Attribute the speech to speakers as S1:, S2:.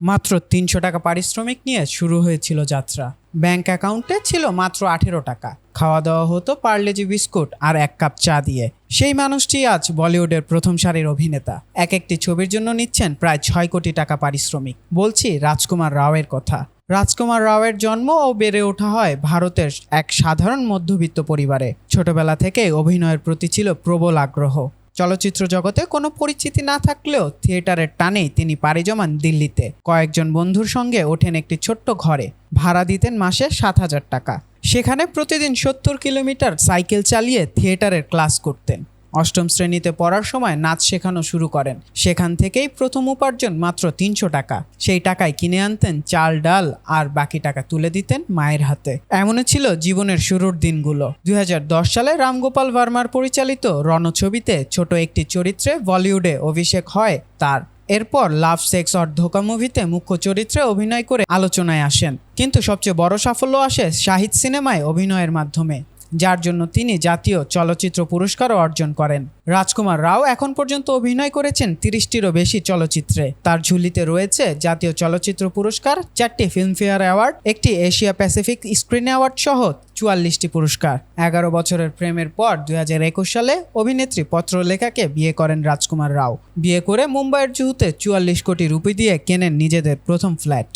S1: মাত্র ৩০০ টাকা পারিশ্রমিক নিয়ে শুরু হয়েছিল যাত্রা। ব্যাংক অ্যাকাউন্টে ছিল মাত্র ১৮ টাকা। খাওয়া দাওয়া হতো পার্লেজি বিস্কুট আর ১ কাপ চা দিয়ে। সেই মানুষটি আজ বলিউডের প্রথম সারির অভিনেতা। এক একটি ছবির জন্য নিচ্ছেন প্রায় ৬ কোটি টাকা পারিশ্রমিক। বলছি রাজকুমার রাওয়ের কথা। রাজকুমার রাওয়ের জন্ম ও বেড়ে ওঠা হয় ভারতের এক সাধারণ মধ্যবিত্ত পরিবারে। ছোটবেলা থেকে অভিনয়ের প্রতি ছিল প্রবল আগ্রহ। চলচ্চিত্র জগতে কোনো পরিচিতি না থাকলেও থিয়েটারের টানেই তিনি পাড়ি জমান দিল্লিতে। কয়েকজন বন্ধুর সঙ্গে ওঠেন একটি ছোট্ট ঘরে। ভাড়া দিতেন মাসে ৭,০০০ টাকা। সেখানে প্রতিদিন ৭০ কিলোমিটার সাইকেল চালিয়ে থিয়েটারের ক্লাস করতেন। অষ্টম শ্রেণীতে পড়ার সময় নাচ শেখানো শুরু করেন। সেখান থেকেই প্রথম উপার্জন মাত্র ৩০০ টাকা। সেই টাকায় কিনে আনতেন চাল ডাল আর বাকি টাকা তুলে দিতেন মায়ের হাতে। এমনই ছিল জীবনের শুরুর দিনগুলো। ২০১০ সালে রামগোপাল ভার্মার পরিচালিত রণ ছবিতে ছোট একটি চরিত্রে বলিউডে অভিষেক হয় তার। এরপর লাভ সেক্স অর ধোকা মুভিতে মুখ্য চরিত্রে অভিনয় করে আলোচনায় আসেন। কিন্তু সবচেয়ে বড় সাফল্য আসে শাহিদ সিনেমায় অভিনয়ের মাধ্যমে, যার জন্য তিনি জাতীয় চলচ্চিত্র পুরস্কারও অর্জন করেন। রাজকুমার রাও এখন পর্যন্ত অভিনয় করেছেন ৩০টিরও বেশি চলচ্চিত্রে। তার ঝুলিতে রয়েছে জাতীয় চলচ্চিত্র পুরস্কার, ৪টি ফিল্মফেয়ার অ্যাওয়ার্ড, একটি এশিয়া প্যাসিফিক স্ক্রিন অ্যাওয়ার্ড সহ ৪৪টি পুরস্কার। ১১ বছরের প্রেমের পর ২০২১ সালে অভিনেত্রী পত্রলেখাকে বিয়ে করেন রাজকুমার রাও। বিয়ে করে মুম্বাইয়ের জুহুতে ৪৪ কোটি রুপি দিয়ে কেনেন নিজেদের প্রথম ফ্ল্যাট।